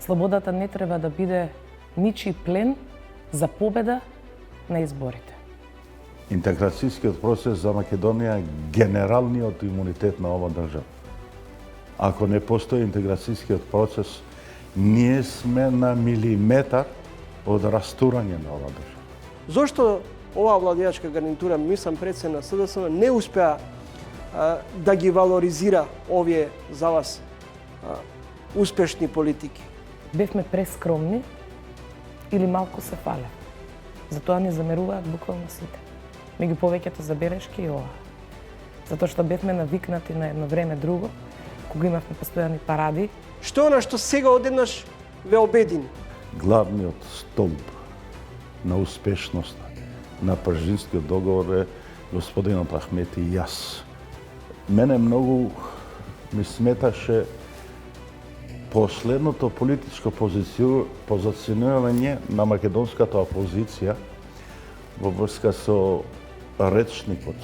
Слободата не треба да биде ничи плен за победа на изборите. Интеграцијскиот процес за Македонија е генералниот имунитет на ова држава. Ако не постои интеграцијскиот процес, ние сме на милиметар од растурање на ова држава. Зошто оваа владеачка гарнитура, мислам председна на СДСМ, не успеа да ги валоризира овие за вас успешни политики? Бевме прескромни или малку се фале. Затоа ни замеруваат буквално сите. Меѓу повеќето забелешки и ова. Затоа што бевме навикнати на едно време друго, кога имавме постојани паради. Што е она што сега одеднаш ве обедини? Главниот столб на успешноста на Пржинскиот договор е господинот Ахмети и јас. Мене многу ми сметаше последното политичко позиционирање на македонската опозиција во врска со речникот,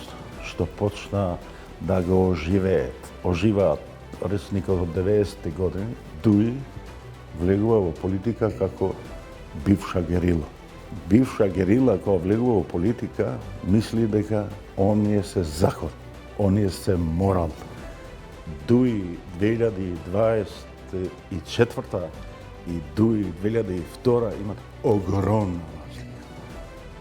што почна да го оживаат речникот од 90-ти години, Дуи влегува во политика како бивша герила. Бивша герила кога влегува во политика, мисли дека оние се закон, оние се морал. Дуи 2024 и Дуи 2002 имат огромна разлика.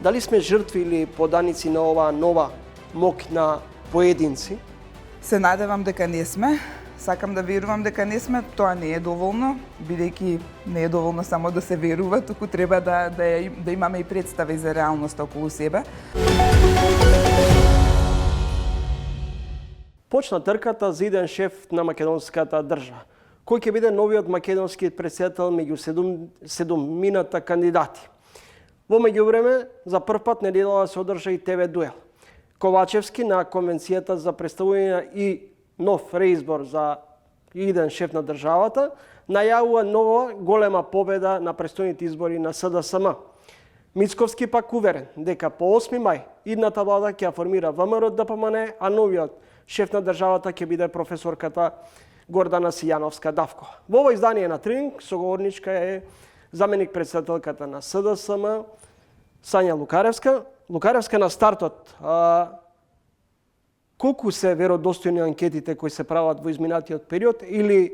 Дали сме жртви или поданици на оваа нова мок на поединци? Се надевам дека не сме. Сакам да верувам дека не сме, тоа не е доволно, бидејќи не е доволно само да се верува, туку треба да имаме и представи за реалноста околу себе. Почна трката за иден шеф на македонската држава. Кој ќе биде новиот македонски претседател меѓу седумината кандидати? Во меѓувреме, за прв пат неделава се одржа и ТВ дуел. Ковачевски на Конвенцијата за представување и нов реизбор за иден шеф на државата, најавува нова голема победа на престојните избори на СДСМ. Мицковски пак уверен дека по 8 мај идната влада ќе формира ВМРО ДПМН, а новиот шеф на државата ќе биде професорката Гордана Сијановска-Давкова. Во ово издание на Тренинг соговорничка е заменик председателката на СДСМ Сања Лукаревска. Лукаревска, на стартот, колку се веродостојни анкетите кои се прават во изминатиот период или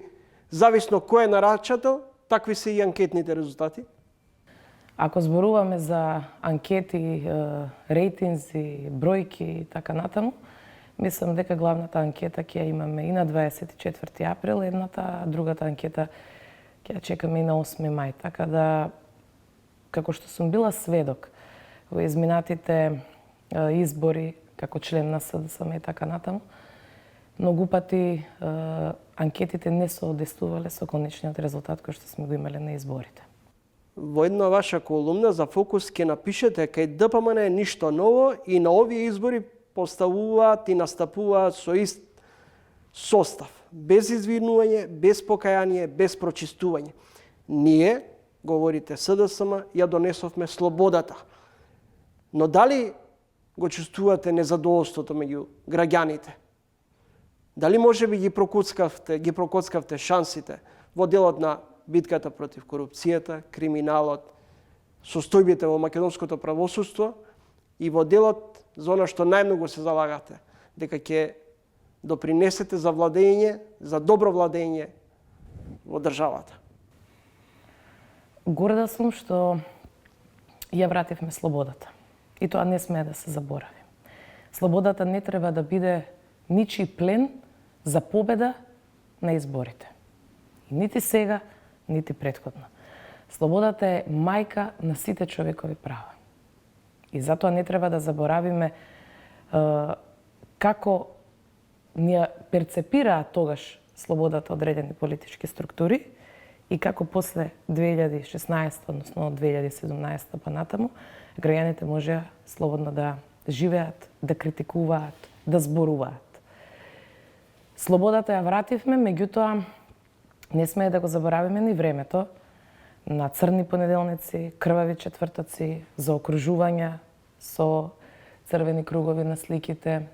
зависно кој е нарачател, такви се и анкетните резултати? Ако зборуваме за анкети, рейтинзи, бројки и така натаму, мислам дека главната анкета ќе имаме и на 24 април едната, а другата анкета ќе чекаме и на 8 мај. Така да, како што сум била сведок во изминатите избори, како член на СДСМ и така натаму, многу пати анкетите не соодестувале со конечниот резултат кој што сме го имале на изборите. Во една ваша колумна за Фокус ќе напишете кај ДПМН е ништо ново и на овие избори поставуваат и настапуваат со ист состав, без извинување, без покаяние, без прочистување. Ние, говорите СДСМ, ја донесовме слободата. Но дали го чувствувате незадоволството меѓу граѓаните? Дали може би ги прокоцкавте шансите во делот на битката против корупцијата, криминалот, состојбите во македонското правосудство и во делот за она што најмногу се залагате, дека ќе допринесете за владење, за добро владење во државата? Горда сум што ја вративме слободата. И тоа не смее да се заборави. Слободата не треба да биде ничи плен за победа на изборите. И нити сега, нити претходно. Слободата е мајка на сите човекови права. И затоа не треба да заборавиме како ни перцепираат тогаш слободата одредени политички структури и како после 2016, односно 2017 па натаму, граѓаните можеа слободно да живеат, да критикуваат, да зборуваат. Слободата ја вративме, меѓутоа не смее да го заборавиме ни времето на црни понеделници, крвави четвртоци, заокружувања со црвени кругови на сликите,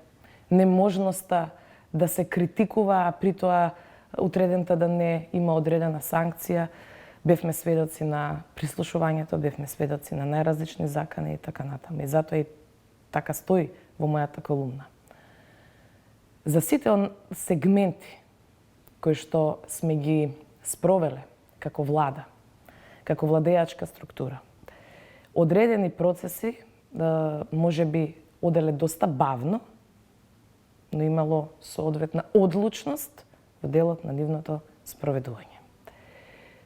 неможноста да се критикува, а при тоа утредента да не има одредена санкција, Бевме сведоци на прислушувањето, бевме сведоци на најразлични закани и така натаму. И затоа и така стои во мојата колумна. За сите сегменти кои што сме ги спровеле како влада, како владеачка структура, одредени процеси може би оделе доста бавно, но имало соодветна одлучност во делот на нивното спроведување.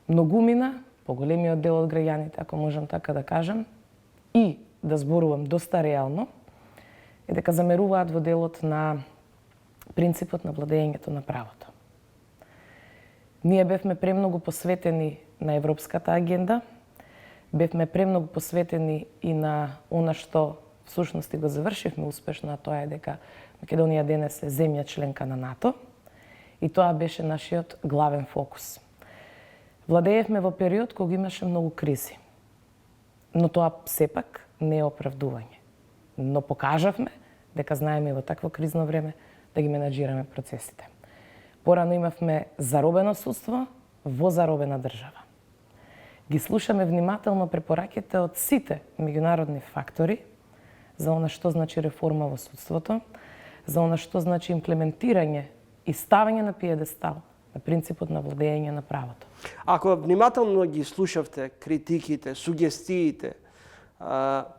Многумина, поголемиот дел од граѓаните, ако можам така да кажам, и да зборувам доста реално, е дека замеруваат во делот на принципот на владењето на правото. Ние бевме премногу посветени на европската агенда, бевме премногу посветени и на она што всушност и го завршивме успешно, а тоа е дека Македонија денес е земја членка на НАТО и тоа беше нашиот главен фокус. Владеевме во период кога имаше многу кризи, но тоа сепак не е оправдување. Но покажавме дека знаеме во такво кризно време да ги менаџираме процесите. Порано имавме заробено судство во заробена држава. Ги слушаме внимателно препораките од сите меѓународни фактори за она што значи реформа во судството, за она што значи имплементирање и ставање на пиедестал на принципот на владење на правото. Ако внимателно ги слушавте критиките, сугестиите,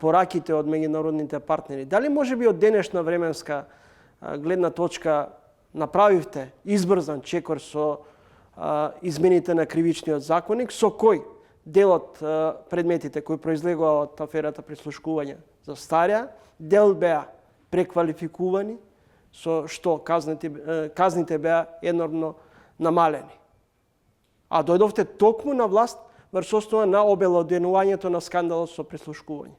пораките од меѓународните партнери, дали може би од денешна временска гледна точка направивте избрзан чекор со измените на кривичниот законник, со кој дел од предметите кои произлегува од аферата прислушкување застарја, дел беа преквалификувани, со што казните беа енормно намалени. А дојдовте токму на власт врз основа на обелоденувањето на скандалот со прислушкување.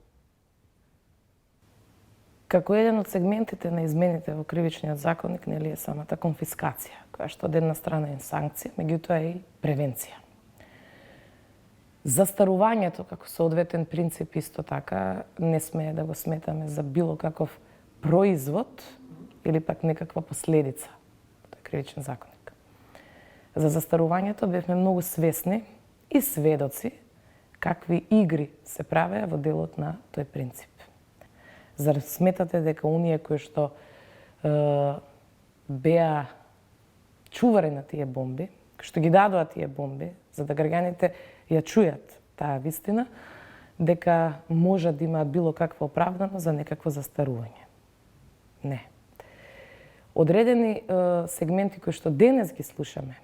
Како еден од сегментите на измените во кривичниот законник нели е самата конфискација, која што од една страна е санкција, меѓутоа е и превенција. Застарувањето како соодветен принцип исто така не смее да го сметаме за било каков производ или пак некаква последица од кривичен законник. За застарувањето бевме многу свесни и сведоци какви игри се правеа во делот на тој принцип. Зар сметате дека оние кои што беа чувари на тие бомби, што ги дадоа тие бомби, за да граѓаните ја чујат таа вистина, дека може да има било каква оправдано за некакво застарување? Не. Одредени сегменти кои што денес ги слушаме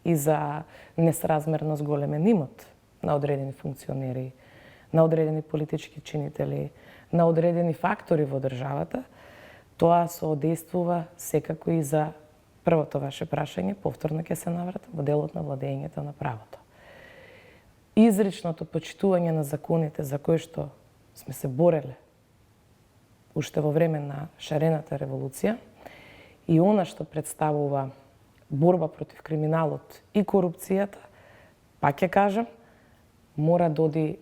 и за несразмерно зголемен имот на одредени функционери, на одредени политички чинители, на одредени фактори во државата, тоа соодействува секако и за првото ваше прашање, повторно ќе се навратам, во делот на владењето на правото. Изричното почитување на законите за кои што сме се бореле уште во време на шарената револуција и она што представува борба против криминалот и корупцијата, пак ќе кажам, мора да оди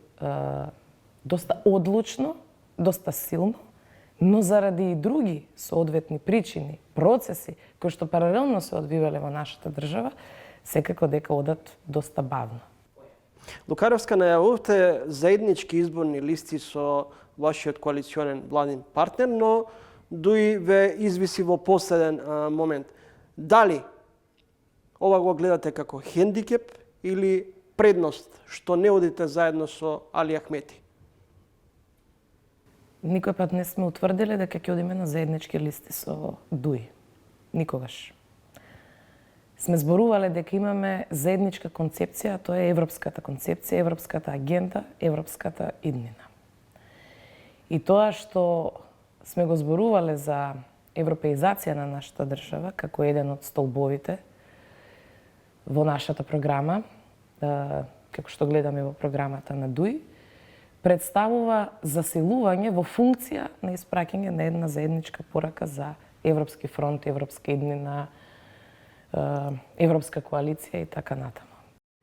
доста одлучно, доста силно, но заради и други соодветни причини, процеси кои што паралелно се одвивале во нашата држава, секако дека одат доста бавно. Лукаревска, најавувате заеднички изборни листи со вашиот коалиционен владин партнер, но дуи ве извиси во последен момент. Дали ова го гледате како хендикеп или предност што не одите заедно со Али Ахмети? Никој пат не сме утврдиле дека ќе одиме на заеднички листи со ДУИ. Никогаш. Сме зборувале дека имаме заедничка концепција, тоа е европската концепција, европската агенда, европската иднина. И тоа што сме го зборувале за европеизација на нашата држава како еден од столбовите во нашата програма, како што гледаме во програмата на ДУИ, представува засилување во функција на испраќање на една заедничка порака за Европски фронт, европска иднина, европска коалиција и така натаму.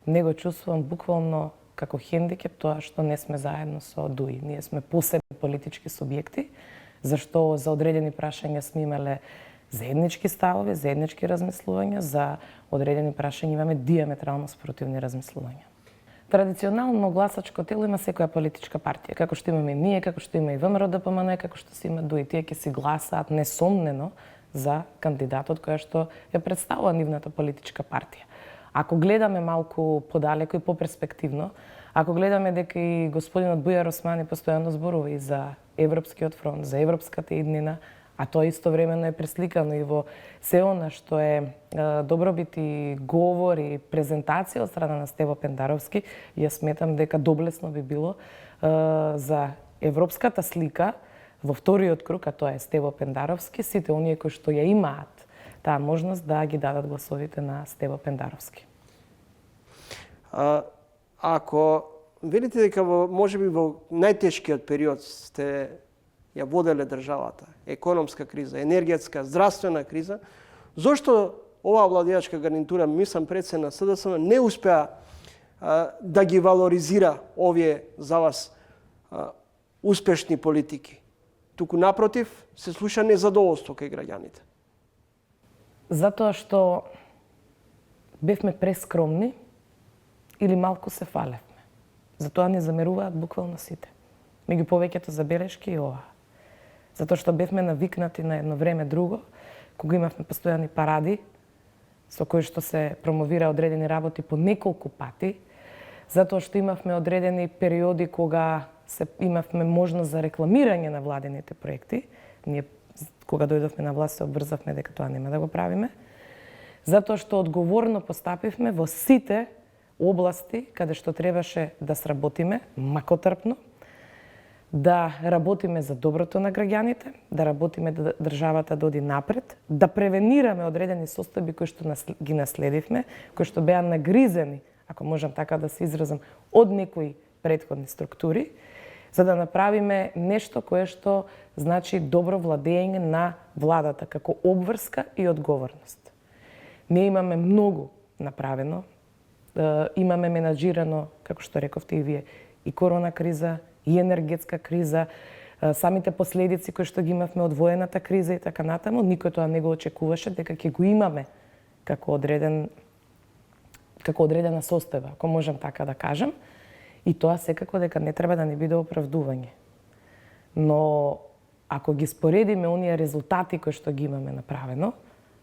Не го чувствувам буквално како хендикеп тоа што не сме заедно со ДУИ. Ние сме посебни политички субјекти, зашто за одредени прашања сме имале заеднички ставови, заеднички размислувања, за одредени прашања имаме диаметрално спротивни размислувања. Традиционално гласачко тело има секоја политичка партија, како што имаме ние, како што има и ВМРО-ДПМН, како што се има ДОИ, тие ќе си гласаат несомнено за кандидатот која што ја представува нивната политичка партија. Ако гледаме малку подалеку и поперспективно, ако гледаме дека и господинот Бујар Османи постојано зборува и за Европскиот фронт, за европската иднина, а тоа истовремено е пресликано и во се она што е добробит и говор и презентација од страна на Стево Пендаровски, јас сметам дека доблесно би било за европската слика во вториот круг, а тоа е Стево Пендаровски, сите оние кои што ја имаат таа можност да ги дадат гласовите на Стево Пендаровски. Ако видите дека можеби во најтешкиот период сте ја воделе државата, економска криза, енергетска, здравствена криза, зошто оваа владеачка гарнитура, мислам пред се на СДСМ, не успеа да ги валоризира овие за вас успешни политики? Туку напротив, се слуша незадоволство кај граѓаните. Затоа што бевме прескромни или малку се фалевме. Затоа не замеруваат буквално сите. Меѓу повеќето забелешки и ова. Затоа што бевме навикнати на едно време друго, кога имавме постојани паради, со кои што се промовира одредени работи по неколку пати, затоа што имавме одредени периоди кога имавме можност за рекламирање на владените проекти. Ние, кога дојдовме на власт, се обврзавме дека тоа нема да го правиме. Затоа што одговорно постапивме во сите области каде што требаше да сработиме, макотрпно, да работиме за доброто на граѓаните, да работиме да државата да оди напред, да превенираме одредени состојби кои што ги наследивме, кои што беа нагризени, ако можам така да се изразам, од некои претходни структури, за да направиме нешто кое што значи добро владење на владата како обврска и одговорност. Ние имаме многу направено, имаме менаџирано, како што рековте и вие, и корона криза, и енергетска криза, самите последици кои што ги имавме од воената криза и така натаму, никој тоа не го очекуваше дека ќе го имаме како одредена состојба, ако можам така да кажам, и тоа секако дека не треба да ни биде оправдување. Но ако ги споредиме оние резултати кои што ги имаме направено,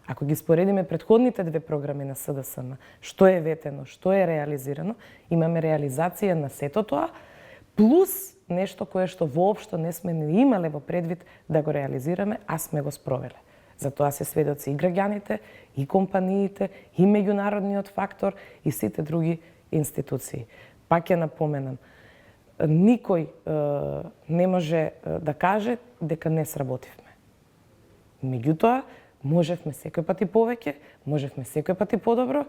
ако ги споредиме претходните две програми на СДСМ, што е ветено, што е реализирано, имаме реализација на сето тоа, плюс нешто кое што воопшто не сме ни имале во предвид да го реализираме, а сме го спровеле. Затоа се сведоци и граѓаните, и компаниите, и меѓународниот фактор, и сите други институции. Пак ќе напоменам, никој не може да каже дека не сработивме. Меѓутоа, можевме секој пати повеќе, можевме секој пати подобро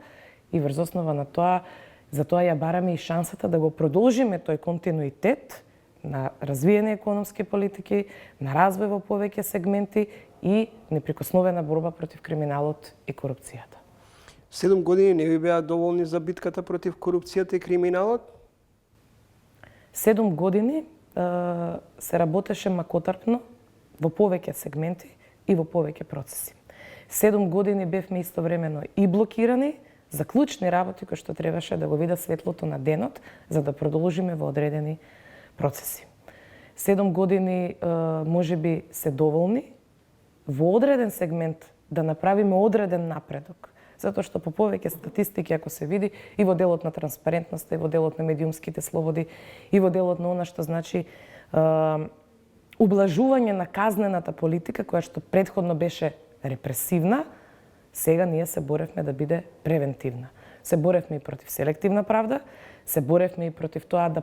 и врз основа на тоа, затоа ја бараме и шансата да го продолжиме тој континуитет на развиени економски политики, на развој во повеќе сегменти и неприкосновена борба против криминалот и корупцијата. 7 години не ви беа доволни за битката против корупцијата и криминалот? 7 години се работеше макотрпно во повеќе сегменти и во повеќе процеси. 7 години бевме истовремено и блокирани за клучни работи кои што требаше да го видат светлото на денот за да продолжиме во одредени процеси. 7 години можеби се доволни во одреден сегмент да направиме одреден напредок, затоа што по повеќе статистики ако се види и во делот на транспарентноста, и во делот на медиумските слободи, и во делот на она што значи ублажување на казнената политика која што претходно беше репресивна, сега ние се боревме да биде превентивна. Се боревме и против селективна правда, се боревме и против тоа да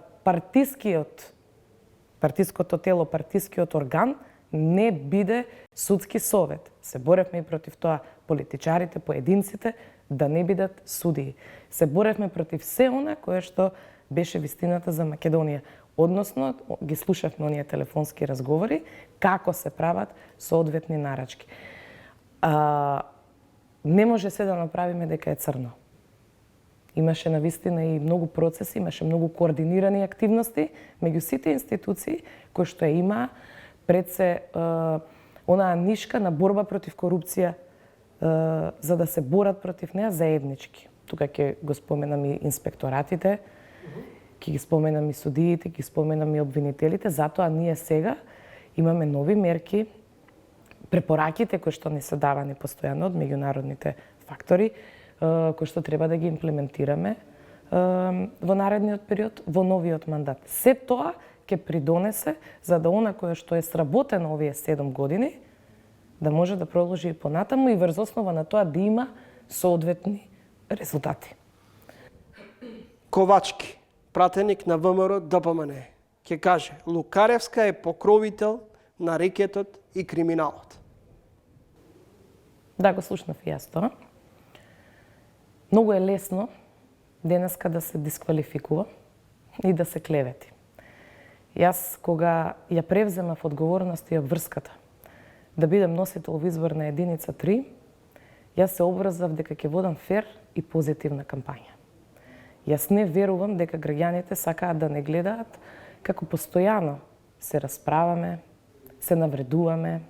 партиското тело, партискиот орган не биде судски совет. Се боревме и против тоа политичарите, поединците да не бидат судии. Се боревме против се она кое што беше вистината за Македонија. Односно, ги слушавме оние телефонски разговори, како се прават соодветни нарачки. Не може се да направиме дека е црно. Имаше навистина и многу процеси, имаше многу координирани активности меѓу сите институции кои што ја имаа пред се онаа нишка на борба против корупција, за да се борат против неа заеднички. Тука ќе го споменам и инспекторатите, ќе ги споменам и судиите, ќе ги споменам и обвинителите, затоа ние сега имаме нови мерки, препораките кои што ни се давани постојано од меѓународните фактори, кои што треба да ги имплементираме во наредниот период, во новиот мандат. Се тоа ќе придонесе за да она кое што е сработено овие 7 години, да може да продолжи и понатаму и врз основа на тоа да има соодветни резултати. Ковачки, пратеник на ВМРО ДПМН, ќе каже Лукаревска е покровител на рекетот и криминалот. Да, го слушнав и јас тоа. Многу е лесно денеска да се дисквалификува и да се клевети. Јас, кога ја превземав одговорност и обврската да бидам носител во изборна единица 3, јас се обврзав дека ќе водам фер и позитивна кампања. Јас не верувам дека граѓаните сакаат да не гледаат како постојано се расправаме, се навредуваме,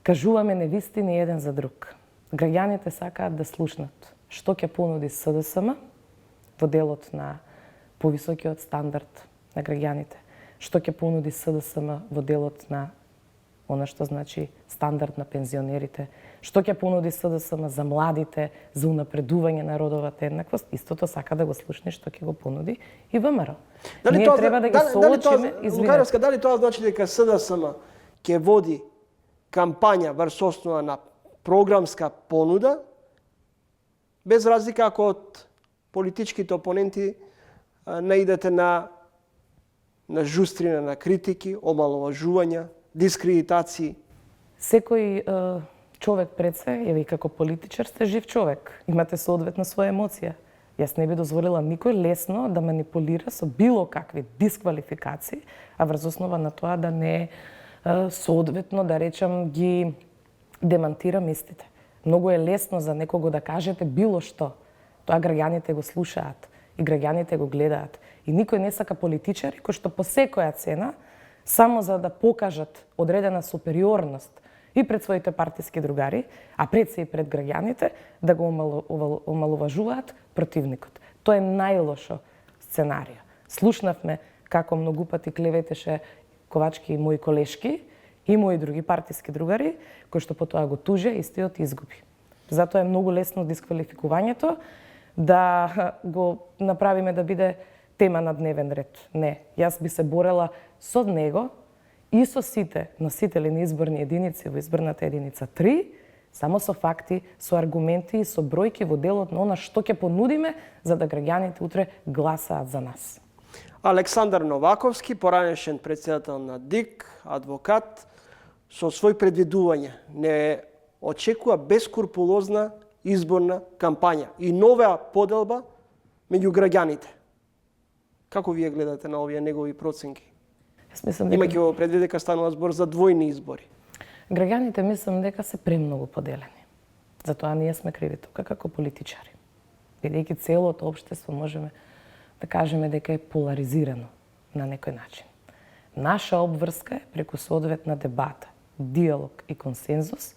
кажуваме невистини еден за друг. Граѓаните сакаат да слушнат што ќе понуди СДСМ во делот на повисокиот стандард на граѓаните, што ќе понуди СДСМ во делот на она што значи стандард на пензионерите, што ќе понуди СДСМ за младите, за унапредување на родовата еднаквост, истото сака да го слушне што ќе го понуди и ВМРО. Ние треба да ги соочиме, Лукаревска, дали тоа значи дека СДСМ ќе води кампања врз основа на програмска понуда, без разлика ако од политичките опоненти наидете на жустрина, на критики, омаловажувања, дискредитации? Секој човек пред се, еве и како политичар сте жив човек, имате соодветна своја емоција. Јас не би дозволила никој лесно да манипулира со било какви дисквалификации, а врз основа на тоа да не соодветно, да речам, ги демантирам истите. Многу е лесно за некого да кажете било што. Тоа граѓаните го слушаат и граѓаните го гледаат. И никој не сака политичари кои што по секоја цена, само за да покажат одредена супериорност и пред своите партиски другари, а пред се и пред граѓаните, да го омаловажуваат противникот. Тоа е најлошо сценарио. Слушнавме како многу пати клеветеше Ковачки и мои колешки и мои други партиски другари, кои што потоа го тужеа, истиот изгуби. Затоа е многу лесно дисквалификувањето да го направиме да биде тема на дневен ред. Не, јас би се борела со него и со сите носители на изборни единици во изборната единица 3, само со факти, со аргументи и со бројки во делот на она што ќе понудиме за да граѓаните утре гласаат за нас. Александар Новаковски, поранешен председател на ДИК, адвокат, со свој предвидување не очекува бескрупулозна изборна кампања и нова поделба меѓу граѓаните. Како вие гледате на овие негови проценки? Имајќи во предвид дека станува збор за двојни избори. Граѓаните мислам дека се премногу поделени. Затоа ние сме криви тука како политичари. Бидејќи целото општество можеме да кажеме дека е поларизирано на некој начин. Наша обврска е преку соодветна дебата, диалог и консензус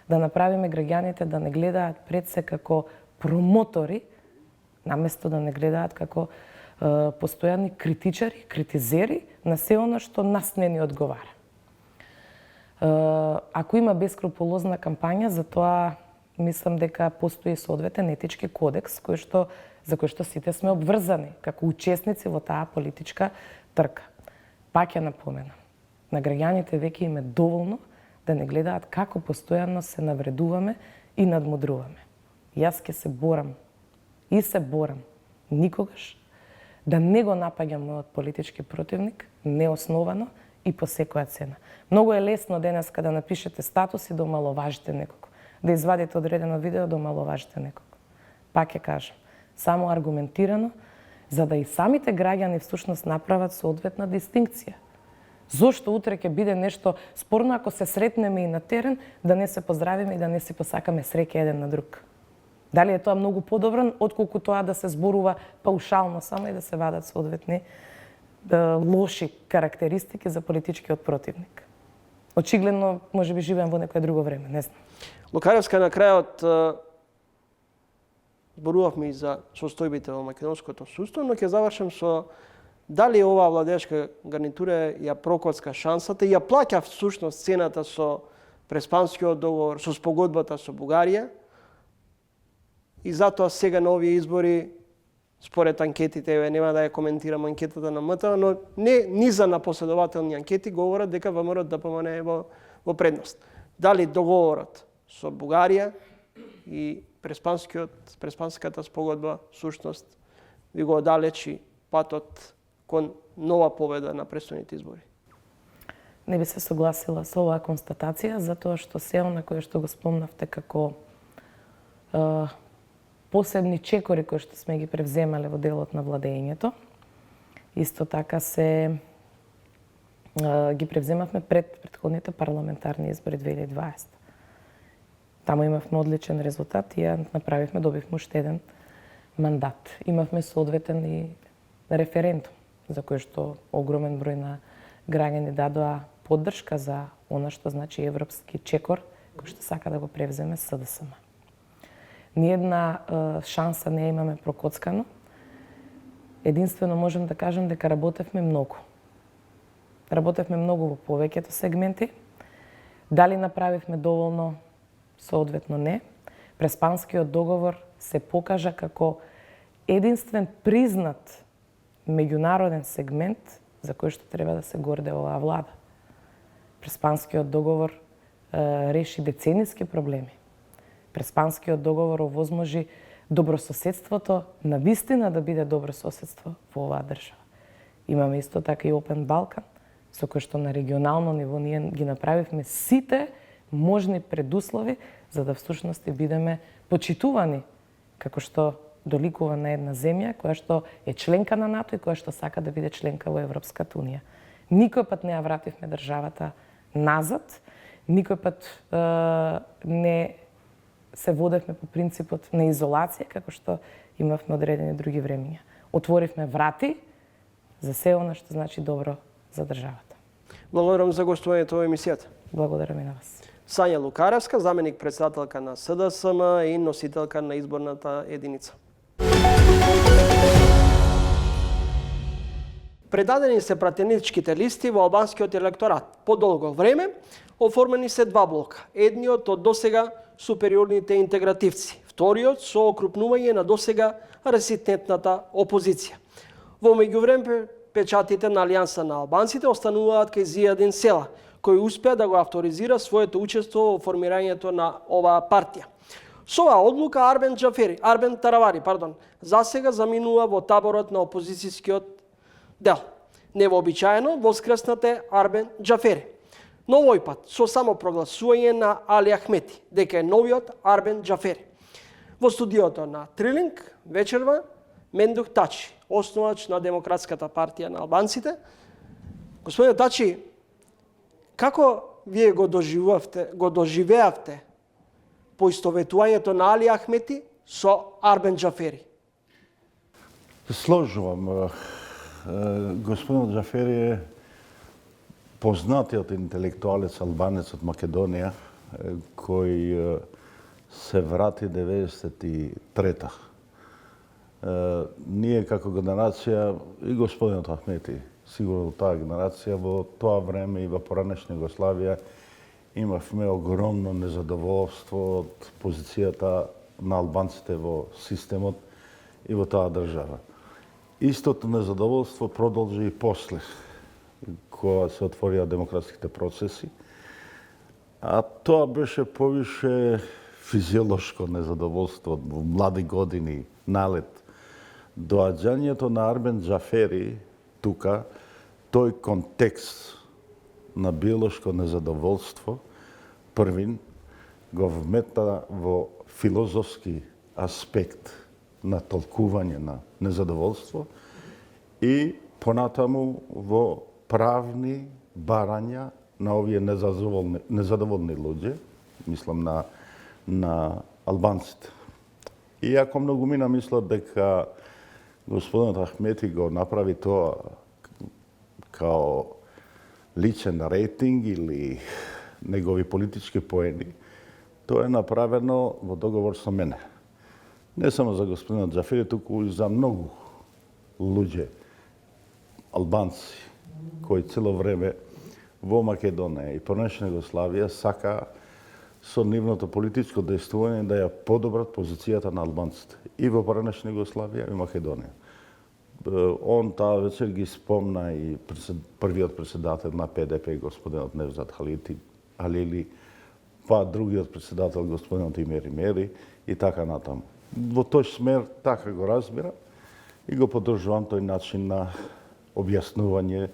да направиме граѓаните да не гледаат пред се како промотори, наместо да не гледаат како постојани критичари, критизери на се оно што нас не ни одговара. Ако има бескрупулозна кампања, за тоа мислам дека постои соодветен етички кодекс за кој што сите сме обврзани како учесници во таа политичка трка. Пак ја напоменам, на граѓаните веќе им е доволно да не гледаат како постојано се навредуваме и надмудруваме. Јас ќе се борам и се борам никогаш да не го напаѓам мојот политички противник неосновано и по секоја цена. Многу е лесно денеска да напишете статус и да омаловажите некого, да извадите одредено видео да омаловажите некого. Пак ќе кажам, само аргументирано, за да и самите граѓани всушност направат соодветна дистинкција. Зошто утре ќе биде нешто спорно ако се сретнеме и на терен, да не се поздравиме и да не си посакаме среќа еден на друг? Дали е тоа многу подобро, отколку тоа да се зборува паушално само и да се вадат соодветни лоши карактеристики за политичкиот противник? очигледно можеби живеам во некое друго време, не знам. Лукаревска, на крајот зборувавме и за состојбите во македонското суство, но ќе завршам со дали оваа владеачка гарнитура ја прокоцка шансата и ја плаќа всушност цената со Преспанскиот договор, со спогодбата со Бугарија, и затоа сега на овие избори, според анкетите, нема да ја коментирам анкетата на МТ, но не низа на последователни анкети говорат дека ВМРО ДПМН е во предност. Дали договорот со Бугарија и Преспанската спогодба всушност ви го оддалечи патот кон нова победа на престојните избори? Не би се согласила со оваа констатација, затоа што се она кое што го спомнавте како посебни чекори кои што сме ги превземале во делот на владењето, исто така се ги превземавме пред претходните парламентарни избори 2020. Таму имавме одличен резултат и ја направивме, добивме уште еден мандат. Имавме соодветен и референдум, за кој што огромен број на граѓани дадоа поддршка за она што значи европски чекор, кој што сака да го превземе СДСМ. Ниедна шанса не имаме прокоцкано. Единствено можем да кажем дека работевме многу. Работевме многу во повеќето сегменти. Дали направивме доволно? Соодветно не. Преспанскиот договор се покажа како единствен признат меѓународен сегмент за кој што треба да се горде оваа влада. Преспанскиот договор реши децениски проблеми. Преспанскиот договор овозможи добрососедството на вистина да биде добро соседство во оваа држава. Имаме исто така и Опен Балкан, со кој што на регионално ниво ние ги направивме сите можни предуслови за да всушност бидеме почитувани како што доликува на една земја која што е членка на НАТО и која што сака да биде членка во Европската унија. Никој пат не ја вративме државата назад, никој пат не се водевме по принципот на изолација како што имавме одредени други времиња. Отворивме врати за се она што значи добро за државата. Благодарам за гостувањето во емисијата. Благодарам и на вас. Сања Лукаревска, заменик председателка на СДСМ и носителка на изборната единица. Предадени се пратеничките листи во албанскиот електорат. По долго време оформени се два блока. Едниот од досега супериорните интегративци, вториот со окрупнување на досега реситнетната опозиција. Во меѓувреме печатите на Алијанса на албанците остануваат кај Зијадин Села, кој успеа да го авторизира своето учество во формирањето на оваа партија. Со оваа одлука Арбен Таравари, засега заминува во таборот на опозицијскиот дел. Невообичаено воскреснате Арбен Џафери. Но овој пат со самопрогласување на Али Ахмети, дека е новиот Арбен Џафери. Во студиото на Трилинг вечерва Мендух Тачи, основач на Демократската партија на албанците. Господине Тачи, како вие го доживеавте поистоветувањето на Али Ахмети со Арбен Џафери? Сложувам. Господин Џафери е познатиот интелектуалец албанец од Македонија, кој се врати 93-та. Ние како генерација, и господинот Ахмети, сигурно таа генерација, во тоа време и во поранешна Југославија имавме огромно незадоволство од позицијата на албанците во системот и во таа држава. Истото незадоволство продолжи и после, кога се отворија демократските процеси, а тоа беше повише физиолошко незадоволство во млади години, налет. Доаѓањето на Арбен Џафери тука, тој контекст на биолошко незадоволство, првин го вметна во филозофски аспект на толкување на незадоволство и понатаму во правни барања на овие незадоволни луѓе, мислам на албанците. Иако многумина мислат дека господинот Ахмети го направи тоа као личен рейтинг или негови политички поени, тоа е направено во договор со мене. Не само за господинот Џафери, туку и за многу луѓе, албанци, кои цело време во Македонија и понешна Југославија сака со нивното политичко действување да ја подобрат позицијата на албанците и во понешна Југославија и Македонија. Он таа вечер ги спомна и првиот председател на ПДП, господинот Невзат Халили, па другиот председател, господинот Имери Мери и така натаму. Во тој смер така го разбира и го поддржувам тој начин на објаснување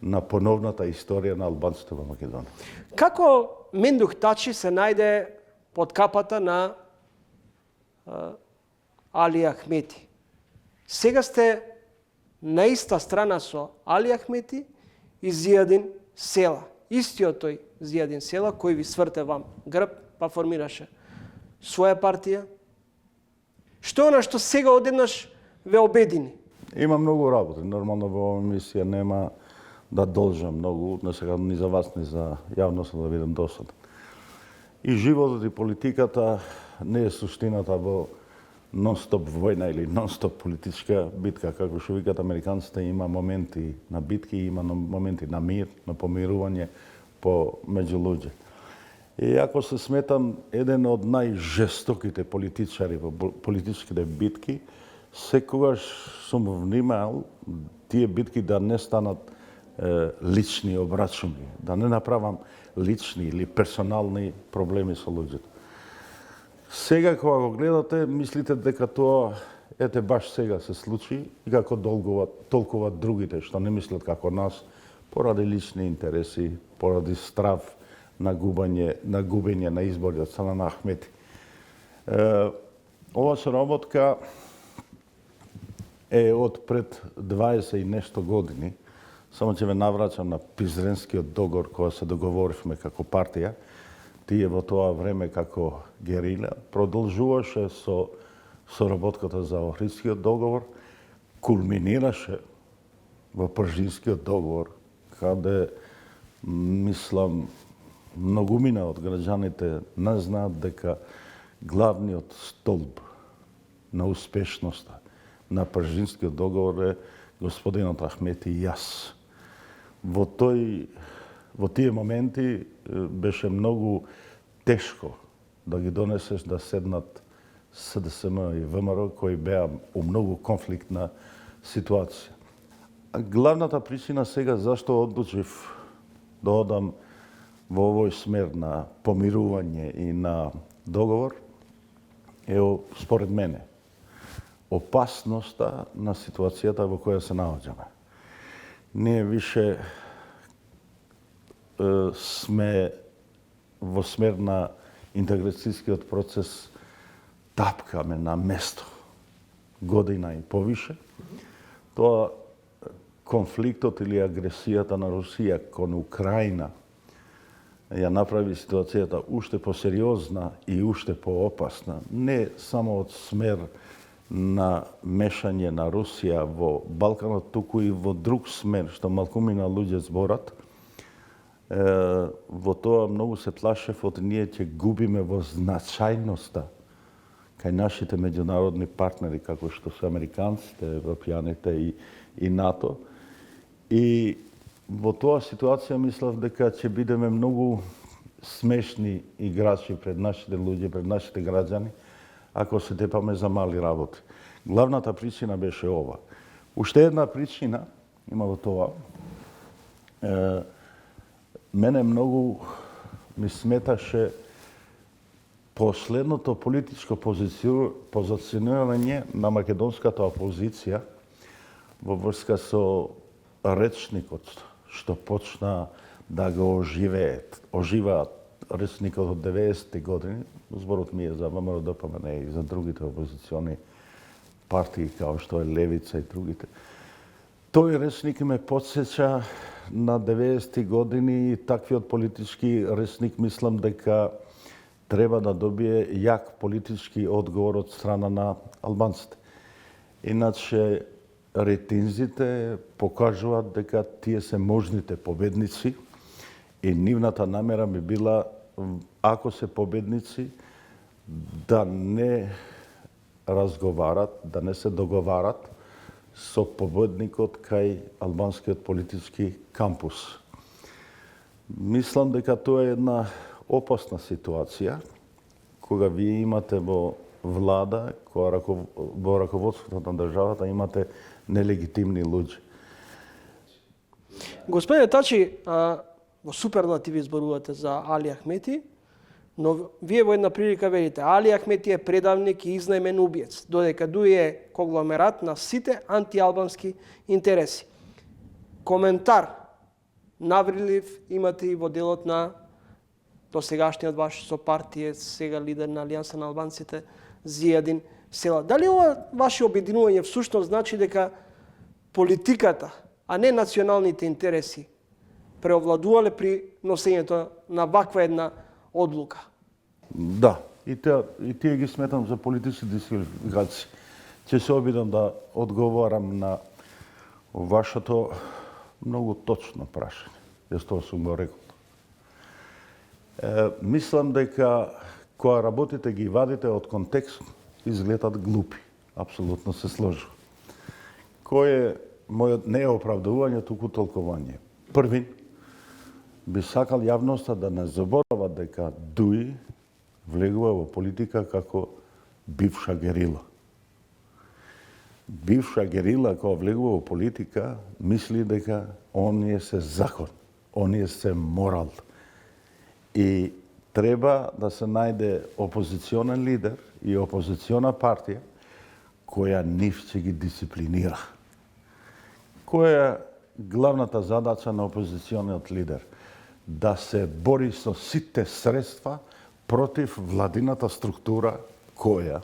на поновната историја на албанците во Македонија. Како Мендух Тачи се најде под капата на Али Ахмети? Сега сте на иста страна со Али Ахмети и Зијадин Села. Истиот тој Зијадин Села кој ви сврте вам грб, па формираше своја партија. Што е она што сега одеднаш ве обедини? Има многу работи. Нормално во оваа емисија нема да должам многу, не сега ни за вас, ни за јавноста да бидам досаден. И животот и политиката не е суштината во нон-стоп војна или нон-стоп политичка битка, како што викат американците, има моменти на битки, има моменти на мир, на помирување меѓу луѓе. И ако се сметам еден од најжестоките политичари во политичките битки, секогаш сум внимавал тие битки да не станат лични обрачуни, да не направам лични или персонални проблеми со луѓето. Сега кога го гледате, мислите дека тоа баш сега се случи и како толкова другите што не мислат како нас, поради лични интереси, поради страв на губење на избори од страна на Ахмети. Ова соработка е од пред 20 и нешто години, само ќе ве наврачам на Пизренскиот договор кога се договоривме како партија. Тие во тоа време како герила продолжуваше со соработката за Охридскиот договор, кулминираше во Пржинскиот договор, каде мислам многумина од граѓаните не знаат дека главниот столб на успешноста на Пржинскиот договор е господинот Ахмети и јас. Во тие моменти беше многу тешко да ги донесеш да седнат СДСМ и ВМРО кои беа у многу конфликтна ситуација. Главната причина сега зашто одлучив да одам во овој смер на помирување и на договор е според мене опасноста на ситуацијата во која се наоѓаме. Ние више сме во смер на интеграцијскиот процес, тапкаме на место година и повише. Тоа конфликтот или агресијата на Русија кон Украина ја направи ситуацијата уште посериозна и уште поопасна, не само од смер на мешање на Русија во Балканот, туку и во друг смер, што малкумина луѓе зборат. Во тоа многу се плашев од ние ќе губиме во значајноста кај нашите меѓународни партнери, како што се американците, европјаните и НАТО. И во тоа ситуација мислев дека ќе бидеме многу смешни играчи пред нашите луѓе, пред нашите граѓани, ако се тепаме за мали работи. Главната причина беше ова. Уште една причина има во тоа. Мене многу ми сметаше последното политичко позиционирање на македонската опозиција во врска со речникот што почна да го оживаат речникот од 90-ти години. Зборот ми е за ВМРО ДПМН и за другите опозициони партии, као што е Левица и другите. Тој речник ме подсеќа на 90-ти години и таквиот политички речник мислам дека треба да добие јак политички одговор од страна на албанците. Иначе рейтинзите покажуваат дека тие се можните победници и нивната намера би била, ако се победници, да не разговарат, да не се договарат со победникот кај албанскиот политички кампус. Мислам дека тоа е една опасна ситуација, кога вие имате во влада, во раководството на државата имате нелегитимни луѓе. Господине Тачи, во суперлативи зборувате за Али Ахмети, но вие во една прилика велите Али Ахмети е предавник и изнајмен убиец, додека Дуи е конгломерат на сите антиалбански интереси. Коментар наврилив имате и во делот на досегашниот ваш сопартиец, сега лидер на Алијанса на албанците, Зијадин Села. Дали ова ваше обединување всушност значи дека политиката, а не националните интереси, преовладувале при носењето на ваква една одлука? Да, и тие ги сметам за политички дисквалификации. Ќе се обидам да одговорам на вашето многу точно прашање. Јас тоа сум го рекол. Мислам дека кога работите ги вадите од контекст, изгледат глупи. Апсолутно се сложува. Кој е мојот не е оправдување, туку толкување. Први, би сакал јавноста да не заборава дека Дуи влегува во политика како бивша герила. Бивша герила кога влегува во политика, мисли дека оние се закон, оние се морал. И треба да се најде опозиционен лидер и опозициона партија која нив ќе ги дисциплинира. Која е главната задача на опозициониот лидер? Да се бори со сите средства против владината структура која,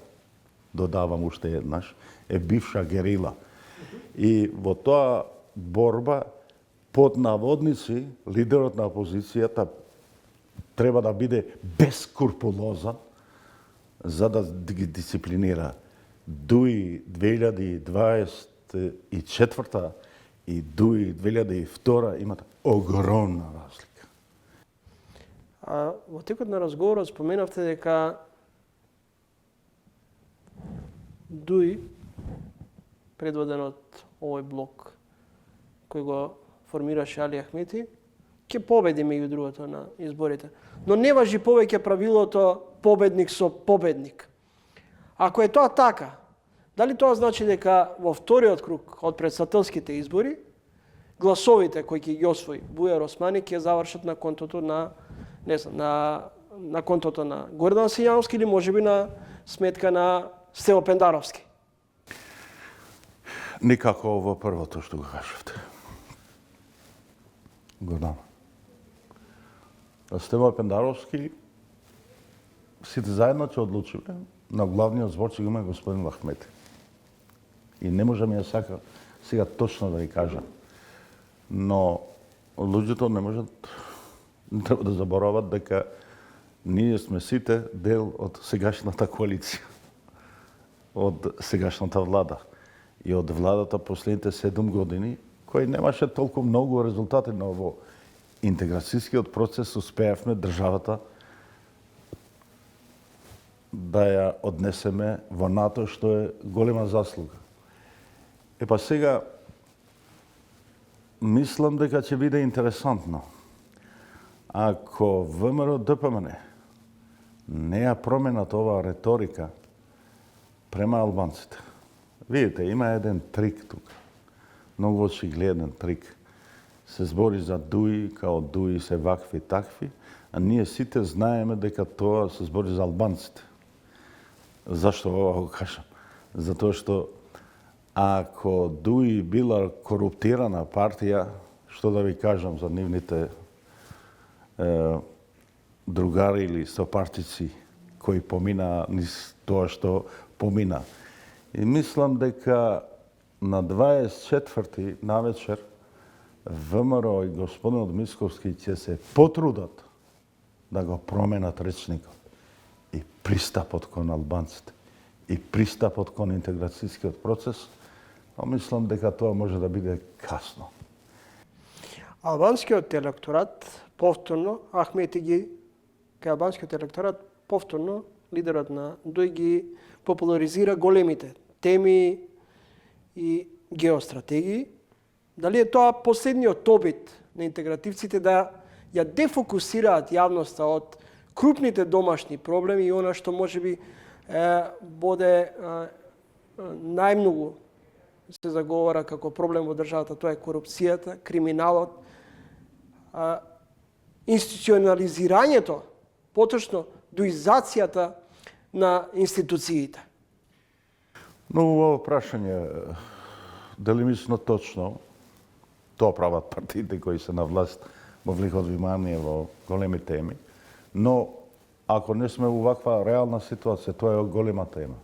додавам уште еднаш, е бивша герила. И во тоа борба, под наводници, лидерот на опозицијата треба да биде бескрупулозен за да ги дисциплинира. Дуи 2024 и Дуи 2002 имат огромна разлика. Во текот на разговорот споменавте дека Дуи, предводен од овој блок кој го формираше Али Ахмети, ќе победи меѓу другото на изборите. Но не важи повеќе правилото победник со победник. Ако е тоа така, дали тоа значи дека во вториот круг од претседателските избори гласовите кои ќе ги освои Бујар Османи ќе завршат на контото на, не знам, на контото на Гордан Сијановски или можеби на сметка на Стево Пендаровски? Никако во првото што го кажавте. Гордан. Стево Пендаровски сите заедно ќе одлучиме, на главниот збор ќе го има господин Ахмети. И не можам ја сака сега точно да ви кажам. Но луѓето не можат, не треба да заборават дека ние сме сите дел од сегашната коалиција, од сегашната влада и од владата последните 7 години, кој немаше толку многу резултати на ово интеграцијскиот процес, успеавме државата да ја однесеме во НАТО, што е голема заслуга. Епа сега, мислам дека ќе биде интересантно. Ако ВМРО ДПМН не ја променат оваа реторика према албанците. Видите, има еден трик тука. Многу очигледен трик. Се збори за Дуи, као Дуи се вакви такви, а ние сите знаеме дека тоа се збори за албанците. Зашто ова го кажам? Затоа што ако Дуи била коруптирана партија, што да ви кажам за нивните другари или сопартици кои помина низ тоа што помина. И мислам дека на 24 навечер ВМРО и господинот Мицковски ќе се потрудат да го променат речникот и пристапот кон албанците и пристапот кон интеграцијскиот процес а мислам дека тоа може да биде касно. Албанскиот електорат повторно, Ахмети ги, кај албанскиот електорат повторно, лидерот на ДОИ ги популаризира големите теми и геостратегии. Дали е тоа последниот обид на интегративците да ја дефокусираат јавноста од крупните домашни проблеми и она што можеби боде најмногу се заговара како проблем во државата, тоа е корупцијата, криминалот, институционализирањето, поточно дуизацијата на институциите. Но ово прашање делимично точно, тоа прават партиите кои се на власт, во влекот внимание во големи теми, но ако не сме во ваква реална ситуација, тоа е голема тема.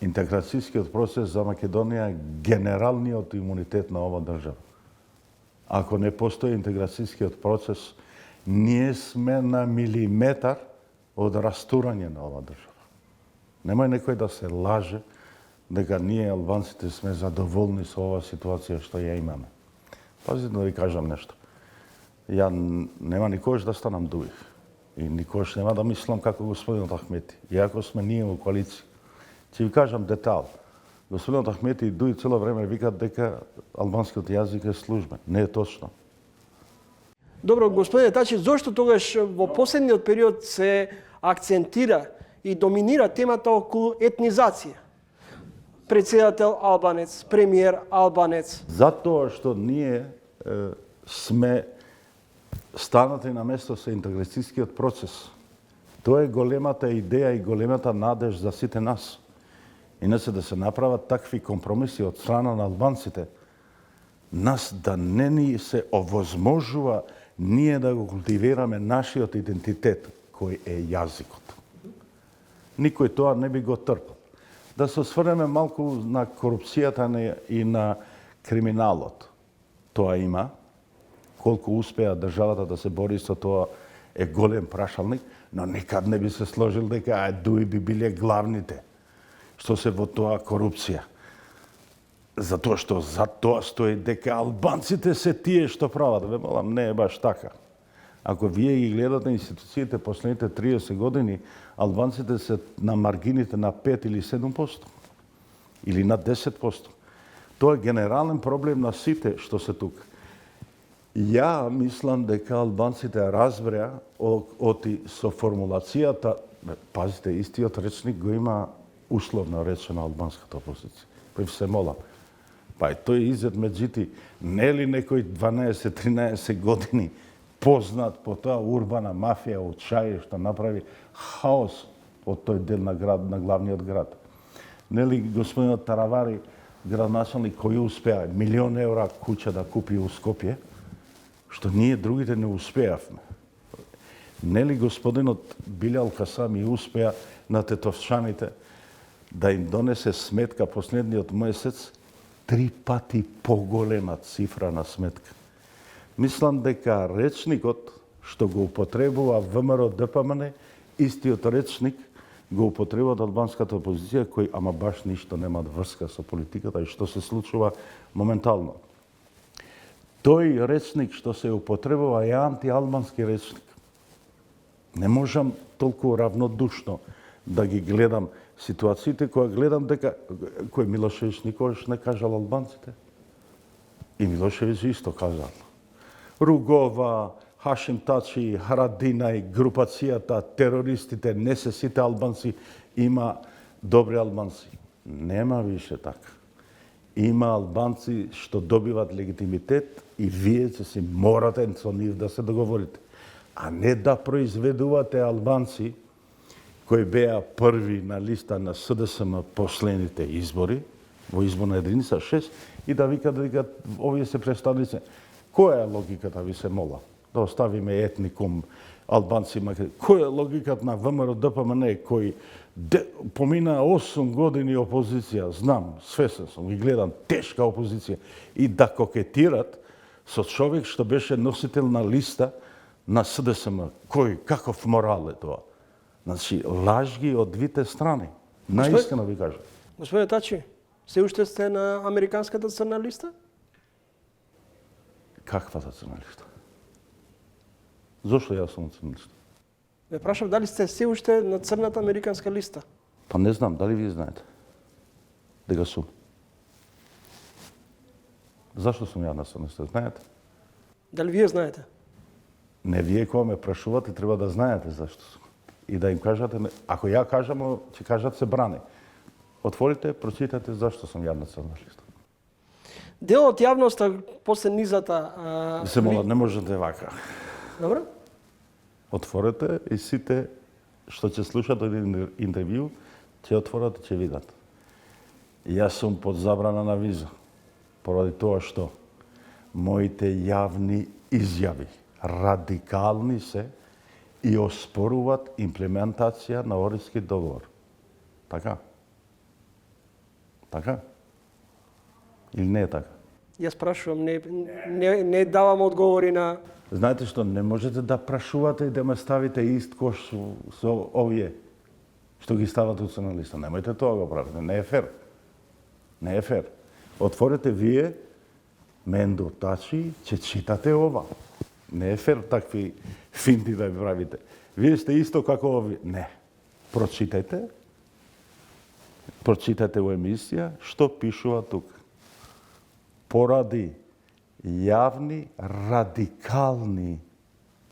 Интеграцијскиот процес за Македонија е генералниот имунитет на ова држава. Ако не постои интеграцијскиот процес, ние сме на милиметар од растурање на ова држава. Немој некој да се лаже дека ние албанците сме задоволни со ова ситуација што ја имаме. Пазите да ви кажам нешто. Ја нема никогаш да станам дуих и никогаш нема да мислам како господинот Ахмети. Иако сме ние во коалиција. Ќе ви кажам детал. Господинот Ахмети и Дуи цело време викат дека албанскиот јазик е службен. Не е точно. Добро, господине Тачи, зошто тогаш во последниот период се акцентира и доминира темата околу етнизација? Председател албанец, премиер албанец. Затоа што ние сме станати на место со интеграцијскиот процес. Тоа е големата идеја и големата надеж за сите нас. Иначе да се направат такви компромиси од страна на албанците, нас да не ни се овозможува ние да го култивираме нашиот идентитет, кој е јазикот. Никој тоа не би го трпал. Да се осврнеме малку на корупцијата и на криминалот. Тоа има. Колку успеа државата да се бори со тоа е голем прашалник, но никад не би се сложил дека Дуи би биле главните што се во тоа корупција. Затоа што за тоа стои дека албанците се тие што прават. Ве молам, не е баш така. Ако вие ги гледате институциите последните 30 години, албанците се на маргините на 5 или 7%. Или на 10%. Тоа е генерален проблем на сите што се тука. Ја мислам дека албанците разбреа оти со формулацијата, пазите, истиот речник го има условно речено албанската опозиција. Па се молам. Па тој изет меѓути, не ли некој 12-13 години познат по тоа урбана мафија од Шај што направи хаос од тој дел на град, на главниот град. Нели господинот Таравари, градоначалник кој успеа €1.000.000 куќа да купи у Скопје, што ние другите не успеавме. Нели господинот Билјал Касами успеа на тетовчаните да им донесе сметка последниот месец 3 пати поголема цифра на сметка. Мислам дека речникот што го употребува ВМРО ДПМН, истиот речник го употребува од албанската опозиција, кој ама баш ништо нема врска со политиката и што се случува моментално. Тој речник што се употребува е антиалбански речник. Не можам толку равнодушно да ги гледам ситуациите, која гледам дека кој Милошевиќ никогаш не кажал албанците. И Милошевиќ исто кажал. Ругова, Хашим Тачи, Харадинај, групацијата, терористите, не се сите албанци, има добри албанци. Нема више така. Има албанци што добиват легитимитет и вие ќе си морате со нив да се договорите. А не да произведувате албанци кои беа први на листа на СДСМ последните избори, во изборна единица 6, и да викат дека овие се представници. Која е логиката, ви се мола? Да оставиме етникум, албанци, која е логиката на ВМРО ДПМН, кој помина 8 години опозиција, знам, свесен сум, ги гледам, тешка опозиција, и да кокетират со човек што беше носител на листа на СДСМ. Кој, каков морал е тоа? Значи, лажги од двите страни. Наискрено ви кажам. Господине Тачи, Се уште сте на американската црна листа? Каквата црна листа? Зошто јас сум на црна листа? Ве прашав дали сте се уште на црната американска листа. Па не знам, дали вие знаете дека сум? Зашто сум ја на црна листа, знаете? Дали вие знаете? Не, вие кога ме прашувате, треба да знаете зашто сум. И да им кажете, ако ја кажам, ќе кажат се брани. Отворите, прочитате зашто сум ја на црна листа. Дел од јавноста после низата... Се молат, не можете вака. Добро? Отворете и сите што ќе слушат од интервју, ќе отворат и ќе видат. Јас сум под забрана на виза, поради тоа што моите јавни изјави радикални се и оспоруват имплементација на Оридски договор. Така? Така? Или не е така? Јас прашувам, не давам одговори на... Знаете што, не можете да прашувате и да ме ставите ист кош со овие што ги ставате у црна листа. Немојте тоа го правите, не е фер. Не е фер. Отворете вие, Мендо Тачи, ќе читате ова. Не е фер такви финти да ви правите. Вие сте исто како овие. Не. Прочитате во емисија што пишува тука. Поради јавни радикални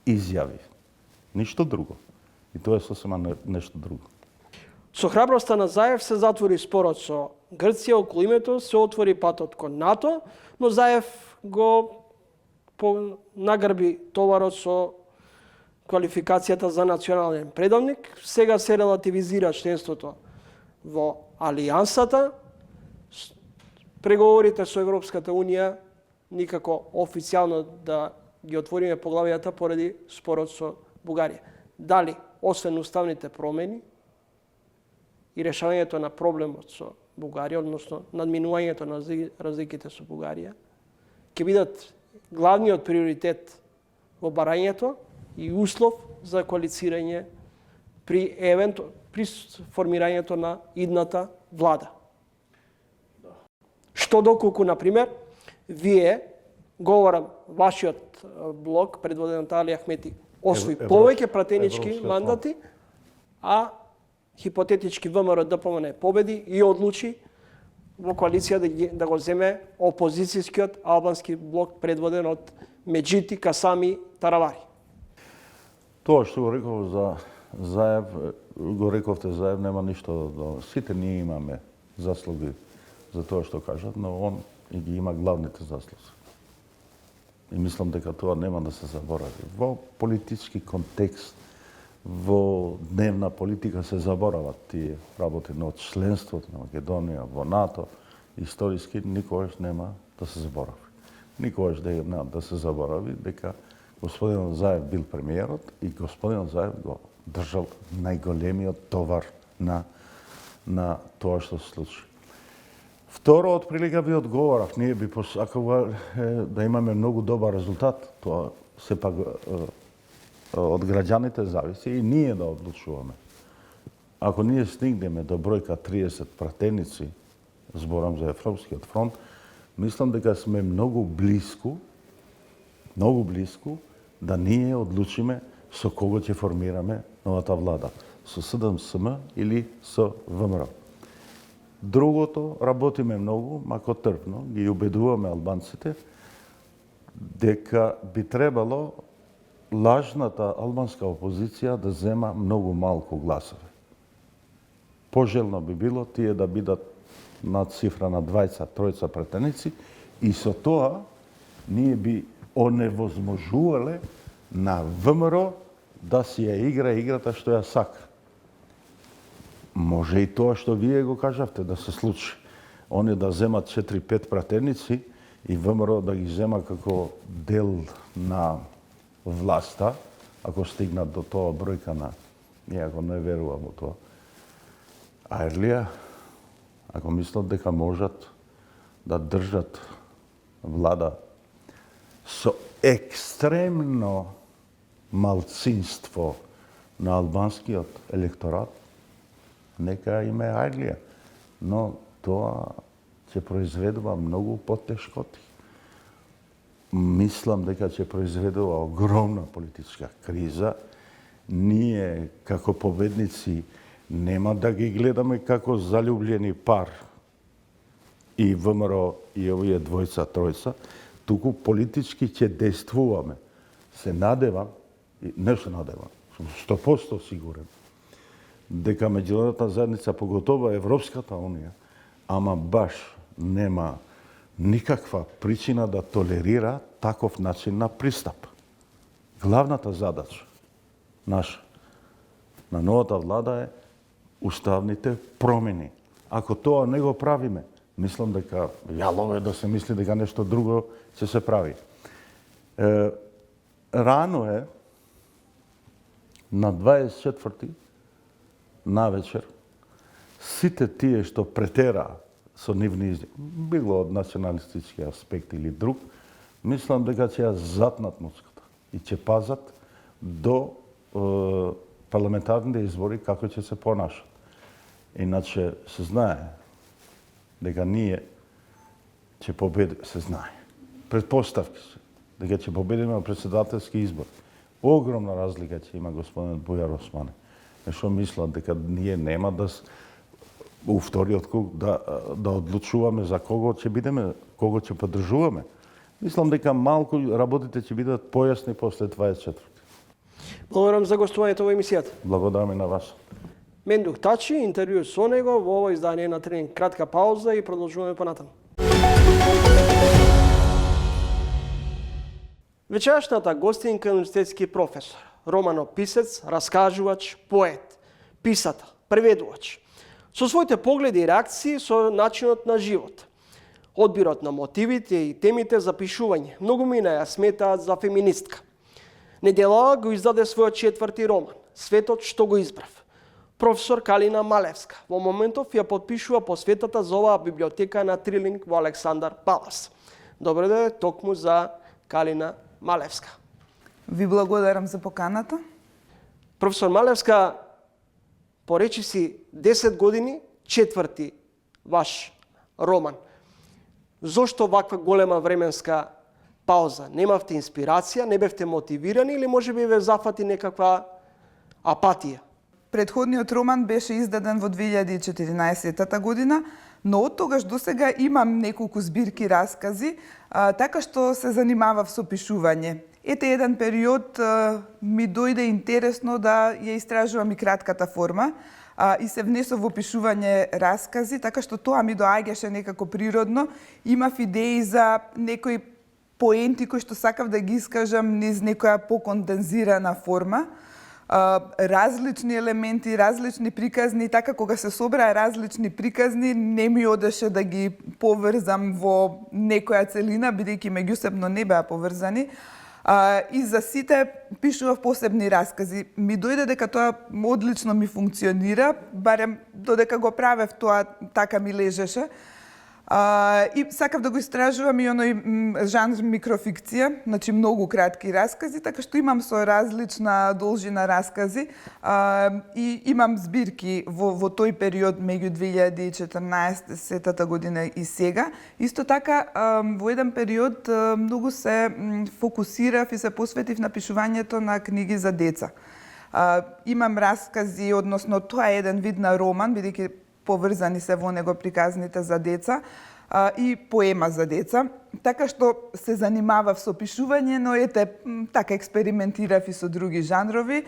изјави. Ништо друго. И тоа е сосема нешто друго. Со храброста на Заев се затвори спорот со Грција околу името, се отвори патот кон НАТО, но Заев го нагрби товарот со квалификацијата за национален предавник. Сега се релативизира членството во Алијансата. Преговорите со Европската Унија никако официјално да ги отвориме поглавијата поради спорот со Бугарија. Дали, освен уставните промени и решавањето на проблемот со Бугарија, односно надминувањето на разликите со Бугарија, ќе бидат главниот приоритет во барањето и услов за коалицирање при формирањето на идната влада. Што доколку, например, вие, говорам, вашиот блок, предводен од Али Ахмети, освои повеќе пратенички мандати, а хипотетички ВМРО ДПМН победи и одлучи во коалиција да го земе опозицијскиот албански блок предводен од Меджити, Касами, Таравари. Тоа што го реков за Заев, го рековте Заев, нема ништо. Сите ние имаме заслуги за тоа што кажат, но он и ги има главните заслуги. И мислам дека тоа нема да се заборави. Во политички контекст, во дневна политика се заборават тие работи, но од членството на Македонија во НАТО, историски никогаш нема да се заборави. Никогаш нема да се заборави дека господин Заев бил премиерот и господин Заев го држал најголемиот товар на тоа што се случи. Второ, од прилика ви одговорав, ние би посакували да имаме многу добар резултат. Тоа сепак од граѓаните зависи и ние да одлучуваме. Ако ние стигнеме до бројка 30 пратеници, зборам за Европскиот фронт, мислам дека сме многу блиску да ние одлучиме со кого ќе формираме новата влада. Со СДСМ или со ВМРО. Другото, работиме многу, мако трпно, ги убедуваме албанците дека би требало лажната албанска опозиција да зема многу малку гласови. Пожелно би било тие да бидат на цифра на 20-3 пратеници и со тоа ние би оневозможувале на ВМРО да си ја игра играта што ја сака. Може и тоа што вие го кажавте да се случи. Они да земат 4-5 пратеници и ВМРО да ги зема како дел на власта, ако стигнат до тоа бројка на... Иако не верувам во тоа. А Ерлија, ако мислат дека можат да држат влада со екстремно малцинство на албанскиот електорат, нека име Айлија. Но тоа ќе произведува многу потешкоти. Мислам дека ќе произведува огромна политичка криза. Ние, како победници, нема да ги гледаме како залюблени пар и ВМРО и овие двојца, тројца, туку политички ќе действуваме. Се надевам, не се надевам, сум 100% сигурен, дека меѓународната заедница, поготово Европската унија, ама баш нема никаква причина да толерира таков начин на пристап. Главната задача наша, на новата влада е уставните промени. Ако тоа не го правиме, мислам дека јалово е да се мисли дека нешто друго ќе се прави. Рано е, на 24 навечер, сите тие што претераа со нивни изјави, било од националистички аспект или друг, мислам дека ќе ја затнат муцката и ќе пазат до парламентарните избори како ќе се понашат. Иначе се знае дека ние ќе победиме, се знае. Предпоставки се дека ќе победиме на председателски избор. Огромна разлика ќе има господин Бујар Османи. Што мислат дека ние нема да у вториот круг да одлучуваме за кого ќе бидеме, кого ќе поддржуваме. Мислам дека малку работите ќе бидат појасни после 24. Благодарам за гостувањето во емисијата. Благодарам и на вас. Мендух Тачи, интервју со него во ово издание на Тренинг. Кратка пауза и продолжуваме понатаму. Вечерашната гостинка е универзитетски професор, романописец, раскажувач, поет, писател, преведувач. Со своите погледи и реакции со начинот на живот. Одбирот на мотивите и темите за пишување. Многу мина ја сметаат за феминистка. Неделава го издаде својот 4ти роман, Светот што го избрав. Професор Калина Малевска во моментов ја подпишува посветата за оваа библиотека на Трилинг во Александар Палас. Добре да е токму за Калина Малевска. Ви благодарам за поканата. Професор Малевска, поречи си 10 години, 4ти ваш роман. Зошто ваква голема временска пауза? Немавте инспирација, не бевте мотивирани или можеби ве зафати некаква апатија? Предходниот роман беше издаден во 2014 година, но од тогаш до сега имам неколку збирки раскази, така што се занимавав со пишување. Ете еден период ми дојде интересно да ја истражувам и кратката форма и се внесов во пишување раскази, така што тоа ми доаѓаше некако природно. Имав идеи за некои поенти кои што сакав да ги искажам низ некоја покондензирана форма. Различни елементи, различни приказни, така кога се собраа различни приказни, не ми одеше да ги поврзам во некоја целина, бидејќи меѓусебно не беа поврзани. И за сите пишував посебни раскази. Ми дојде дека тоа одлично ми функционира, барем додека го правев тоа така ми лежеше. И сакав да го истражувам и оној жанр микрофикција, значи многу кратки раскази, така што имам со различна должина раскази и имам збирки во тој период меѓу 2014 година и сега. Исто така во еден период многу се фокусирав и се посветив на пишувањето на книги за деца. Имам раскази, односно тоа е еден вид на роман, бидејќи поврзани се во него приказните за деца и поема за деца. Така што се занимавав со пишување, но ете, така експериментирав и со други жанрови.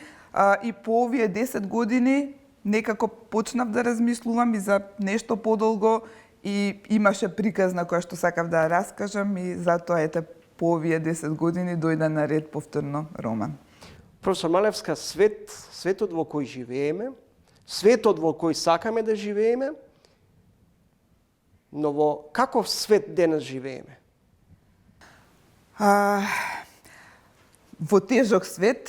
И по овие 10 години некако почнав да размислувам и за нешто подолго и имаше приказна која што сакав да ја раскажам и затоа ете по овие 10 години дојде на ред повторно роман. Професор Малевска, светот во кој живееме, светот во кој сакаме да живееме, но во каков свет денес живееме? Во тежок свет.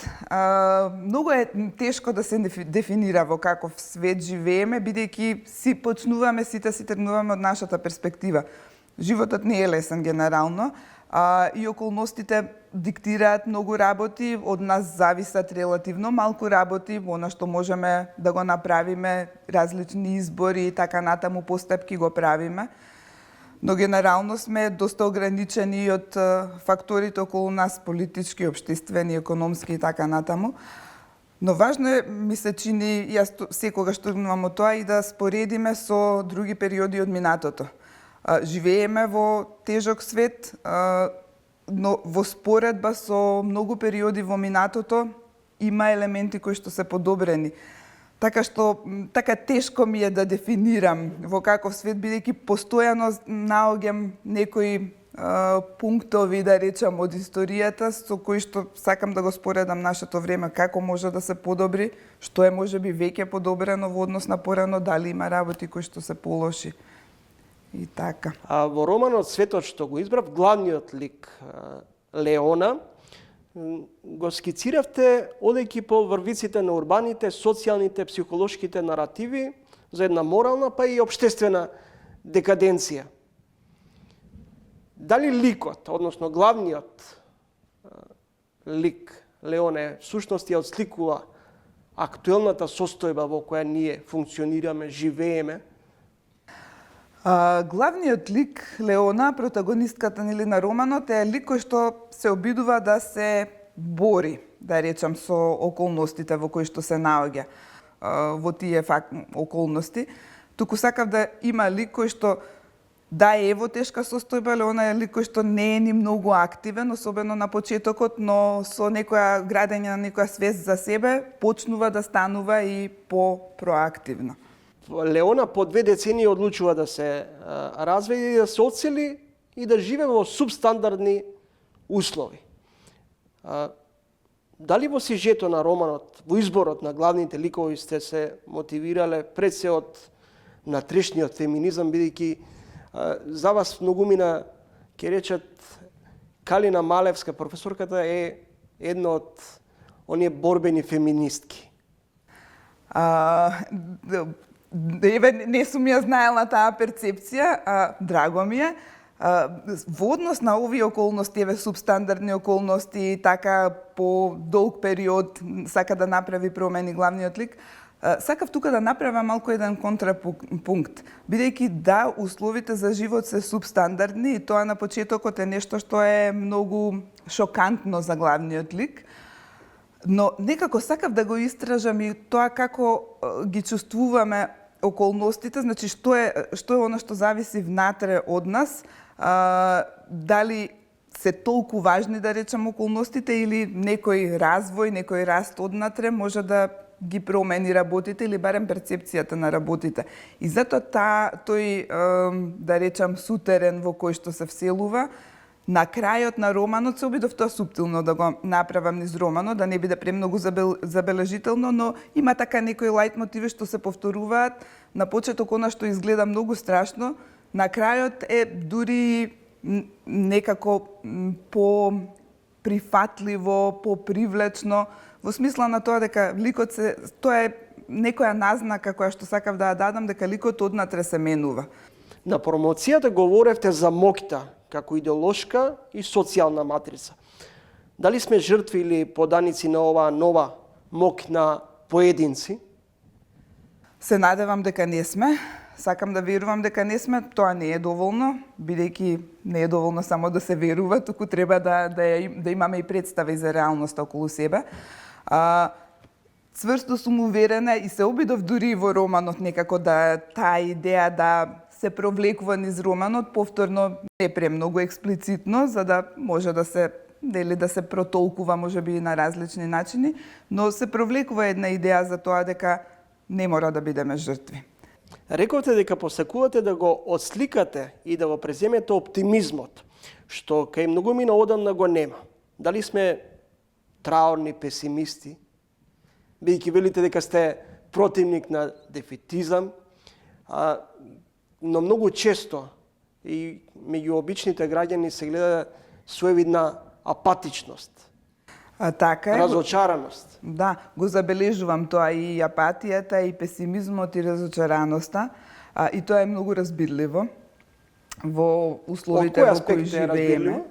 Многу е тешко да се дефинира во каков свет живееме, бидејќи си почнуваме, сите си тргнуваме од нашата перспектива. Животот не е лесен генерално, и околностите диктираат многу работи, од нас зависат релативно малку работи, она што можеме да го направиме, различни избори и така натаму постапки го правиме. Но генерално сме доста ограничени и од факторите околу нас, политички, општествени, економски и така натаму. Но важно е, ми се чини, јас секогаш тргнувам од тоа, и да споредиме со други периоди од минатото. Живееме во тежок свет, но во споредба со многу периоди во минатото има елементи кои што се подобрени. Така што така тешко ми е да дефинирам во каков свет, бидејќи постојано наоѓам некои пунктови, да речам, од историјата со кои што сакам да го споредам нашето време, како може да се подобри, што е можеби веќе подобрено во однос на порано, дали има работи кои што се полоши. И така. А во романот Светот што го избрав, главниот лик Леона, го скициравте одејќи по врвиците на урбаните, социјалните, психолошките наративи за една морална, па и општествена декаденција. Дали ликот, односно главниот лик Леоне, всушност ја отсликува актуелната состојба во која ние функционираме, живееме? Главниот лик Леона, протагонистката на романот, е лик кој што се обидува да се бори, да речам, со околностите во кои што се наоѓа во тие околности. Туку сакав да има лик кој што да е во тешка состојба, Леона е лик кој што не е ни многу активен, особено на почетокот, но со некоја градење на некоја свест за себе, почнува да станува и по-проактивно. Леона по 2 децении одлучува да се разведе и да се оцели и да живее во субстандардни услови. Дали во сюжетот на романот, во изборот на главните ликови сте се мотивирале пред се од натрешниот феминизам, бидејќи за вас многумина, ќе речат, Калина Малевска, професорката, е една од оние борбени феминистки. Не сум ја знаела таа перцепција, драго ми е. Во однос на овие околности, субстандардни околности, така по долг период сака да направи промени главниот лик, сакав тука да направам малку еден контрапункт. Бидејќи да, условите за живот се субстандардни и тоа на почетокот е нешто што е многу шокантно за главниот лик, но некако сакав да го истражам и тоа како ги чувствуваме околностите, значи што е оно што зависи внатре од нас, дали се толку важни, да речем, околностите или некој развој, некој раст однатре може да ги промени работите или барем перцепцијата на работите. И затоа тој, да речем, сутерен во кој што се вселува, на крајот на романот се обидов тоа суптилно да го направам низ романот, да не биде премногу забележително, но има така некои лајт мотиви што се повторуваат. На почеток она што изгледа многу страшно, на крајот е дури некако по-прифатливо, по-привлечно, во смисла на тоа дека ликот тоа е некоја назнака која што сакав да ја дадам, дека ликот однатре се менува. На промоцијата говоревте за моќта како идеолошка и социјална матрица. Дали сме жртви или поданици на оваа нова моќ на поединци? Се надевам дека не сме. Сакам да верувам дека не сме. Тоа не е доволно, бидејќи не е доволно само да се верува, туку треба да имаме и представи за реалноста околу себе. Цврсто сум уверена и се обидов дури во романот некако да таа идеја да се провлекува низ романот, повторно не премногу експлицитно, за да може да се протолкува можеби на различни начини, но се провлекува една идеја за тоа дека не мора да бидеме жртви. Рековте дека посакувате да го отсликате и да го преземете оптимизмот, што кај многумина одамна го нема. Дали сме траурни песимисти, бидејќи велите дека сте противник на дефетизам, но многу често и меѓу обичните граѓани се гледа своевидна апатичност, Така е. разочараност. Да, го забележувам тоа и апатијата, и песимизмот, и разочараноста, и тоа е многу разбирливо во условите во кои живееме.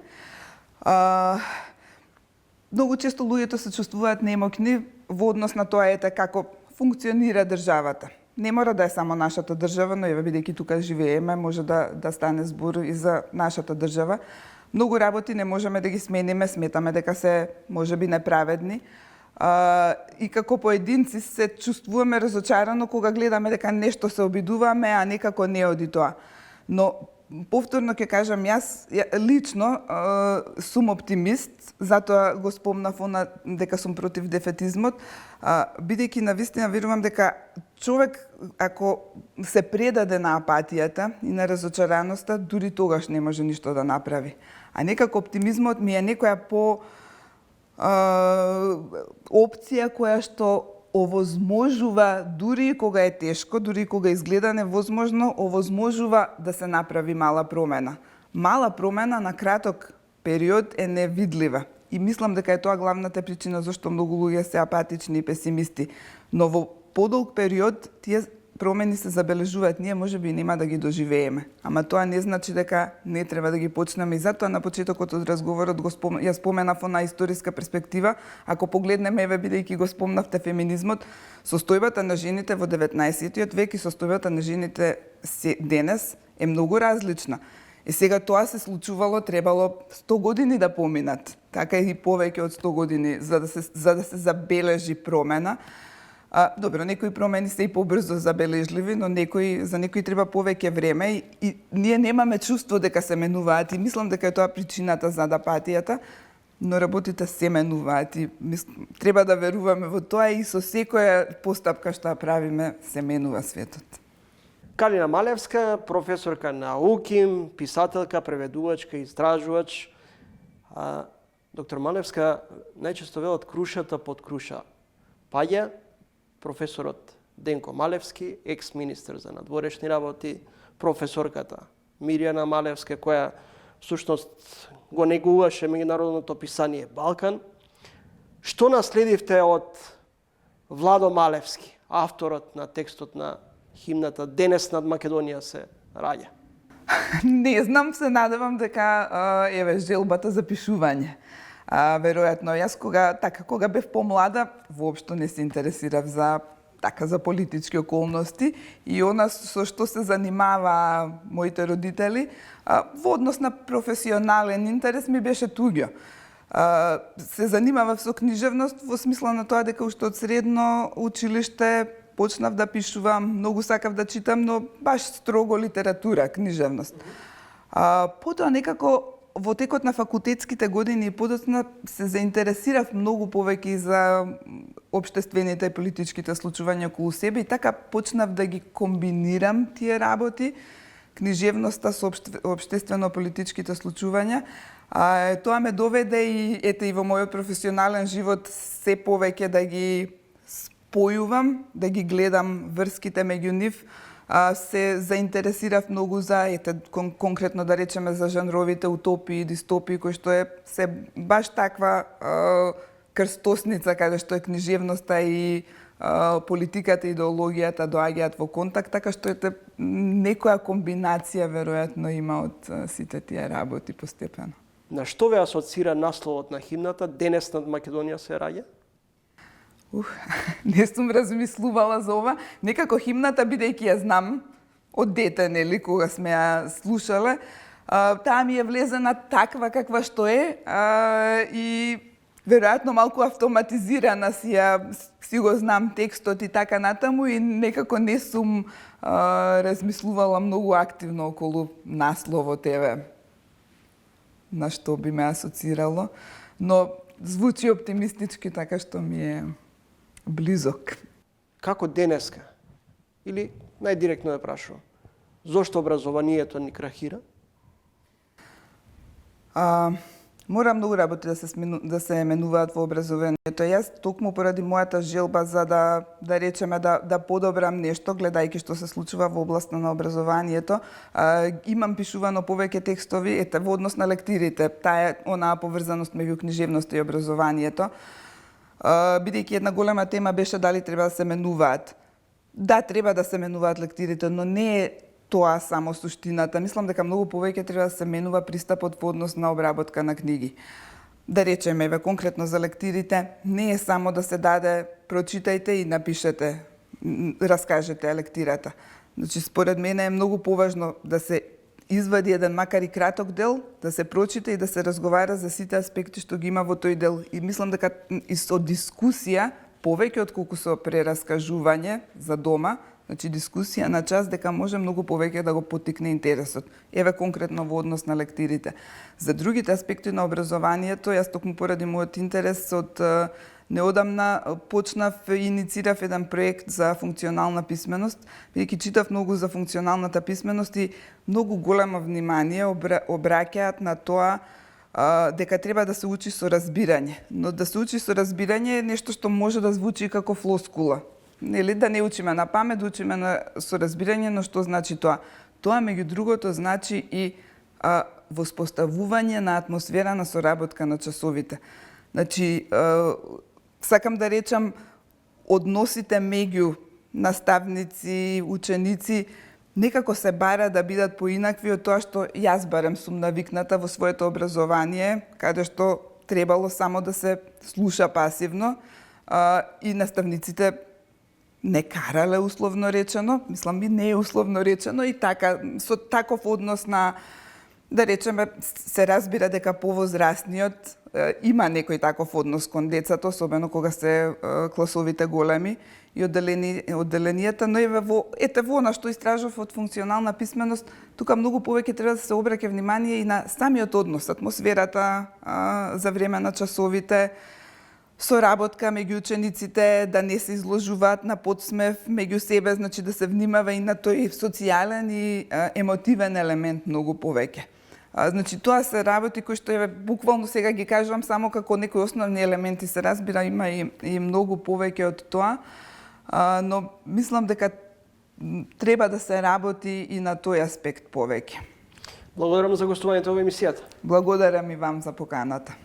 Многу често луѓето се чувствуваат немокни во однос на тоа како функционира државата. не мора да е само нашата држава, но еве бидејќи тука живееме, може да стане збор и за нашата држава. Многу работи не можеме да ги смениме, сметаме дека се можеби неправедни. И како поединци се чувствуваме разочарано кога гледаме дека нешто се обидуваме, а некако не оди тоа. Но повторно ќе кажам, јас лично сум оптимист, затоа го спомнав дека сум против дефетизмот, бидејќи навистина верувам дека човек ако се предаде на апатијата и на разочараноста, дури тогаш не може ништо да направи. А некако оптимизмот ми е некоја опција која што овозможува, дури кога е тешко, дури кога изгледа невозможно, овозможува да се направи мала промена. Мала промена на краток период е невидлива. И мислам дека е тоа главната причина зашто многу луѓе се апатични и песимисти. Но во подолг период тие промени се забележуваат, ние можеби нема да ги доживееме. Ама тоа не значи дека не треба да ги почнеме. И затоа на почетокот од разговорот ја споменав на историска перспектива. Ако погледнеме, еве бидејќи го спомнавте феминизмот, состојбата на жените во 19-тиот век и состојбата на жените денес е многу различна. И сега тоа се случувало, требало 100 години да поминат. Така и повеќе од 100 години за да се забележи промена. Добро, некои промени се и побрзо забележливи, но за некои треба повеќе време и ние немаме чувство дека се менуваат и мислам дека е тоа причината за апатијата, но работите се менуваат и треба да веруваме во тоа и со секоја постапка што правиме се менува светот. Калина Малевска, професорка на УКИМ, писателка, преведувачка, истражувач. Доктор Малевска, најчесто велат крушата под круша паѓа. Професорот Денко Малевски, екс-министер за надворешни работи, професорката Мирјана Малевска, која всушност го негуваше меѓународното писание Балкан. Што наследивте од Владо Малевски, авторот на текстот на химната "Денес над Македонија се раѓа"? Не знам, се надевам дека желбата за пишување. Веројатно, јас кога бев помлада, воопшто не се интересирав за политички околности и она со што се занимава моите родители, во однос на професионален интерес ми беше туѓо. Се занимавав со книжевност во смисла на тоа дека уште од средно училиште почнав да пишувам, многу сакав да читам, но баш строго литература, книжевност. Потоа некако во текот на факултетските години и подоцна се заинтересирав многу повеќе за општествените и политичките случувања околу себе и така почнав да ги комбинирам тие работи, книжевноста со општествено-политичките случувања. Тоа ме доведе и во мојот професионален живот се повеќе да ги спојувам, да ги гледам врските меѓу нив. Се заинтересирав многу за, конкретно да речеме, за жанровите утопии, дистопии, кои што се баш таква крстосница каде што книжевноста и политиката и идеологијата доаѓаат во контакт, така што некоја комбинација веројатно има од сите тие работи постепено. На што ве асоцира насловот на химната "Денес над Македонија се раѓа"? Не сум размислувала за ова. Некако химната, бидејќи ја знам од дете, нели, кога сме ја слушале, таа ми е влезена таква каква што е и веројатно малку автоматизирана си го знам текстот и така натаму и некако не сум размислувала многу активно околу насловот, на што би ме асоцирало, но звучи оптимистички, така што ми е близок. Како денеска? Или најдиректно ја прашувам, зошто образованието ни крахира? Мора многу работи да се менуваат во образованието. Јас токму поради мојата желба за да речеме да подобрам нешто, гледајќи што се случува во областа на образованието, имам пишувано повеќе текстови во однос на лектирите. Таа онаа поврзаност меѓу книжевноста и образованието. Бидејќи една голема тема беше дали треба да се менуваат. Да, треба да се менуваат лектирите, но не е тоа само суштината. Мислам дека многу повеќе треба да се менува пристапот во однос на обработка на книги. Да речеме, конкретно за лектирите, не е само да се даде прочитајте и напишете раскажете лектирата. Значи, според мене е многу поважно да се извади еден макар и краток дел, да се прочита и да се разговара за сите аспекти што ги има во тој дел. И мислам дека и со дискусија, повеќе отколку со прераскажување за дома, значи дискусија на час, дека може многу повеќе да го поттикне интересот. Еве конкретно во однос на лектирите. За другите аспекти на образованието, јас токму поради мојот интерес од неодамна почнав и иницирав еден проект за функционална писменост, бидејќи читав многу за функционалната писменост и многу големо внимание обраќаат на тоа дека треба да се учи со разбирање. Но да се учи со разбирање е нешто што може да звучи како флоскула. Нели, да не учиме на памет, учиме со разбирање, но што значи тоа? Тоа, меѓу другото, значи и воспоставување на атмосфера на соработка на часовите. Значи, сакам да речам, односите меѓу наставници, ученици, некако се бара да бидат поинакви од тоа што јас барем сум навикната во своето образование, каде што требало само да се слуша пасивно и наставниците не карале условно речено, мислам и не е условно речено и така, со таков однос на, да речеме, се разбира дека повозрастниот има некој таков однос кон децата, особено кога се класовите големи и одделенијата, но ете во она што истражав од функционална писменост, тука многу повеќе треба да се обраќа внимание и на самиот однос, атмосферата за време на часовите, соработка меѓу учениците, да не се изложуваат на подсмев меѓу себе, значи да се внимава и на тој социјален и емотивен елемент многу повеќе. Значи, тоа се работи кои што буквално сега ги кажувам само како некои основни елементи, се разбира, има и многу повеќе од тоа, но мислам дека треба да се работи и на тој аспект повеќе. Благодарам за гостувањето во емисијата. Благодарам и вам за поканата.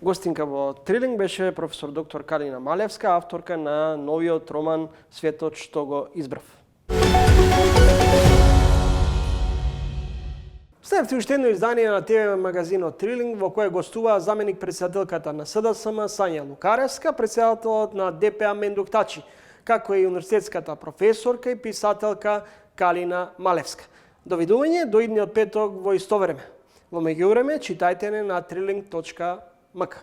Гостинка во Трилинг беше професор доктор Калина Малевска, авторка на новиот роман Светот што го избрав. Следвате уште едно издание на ТВ магазинот Трилинг, во кое гостува заменик председателката на СДСМ Сања Лукаревска, председателот на ДПА Мендук Тачи, како и универзитетската професорка и писателка Калина Малевска. Довидување до идниот петок во исто време. Во меѓувреме читајте не на trilling.mk.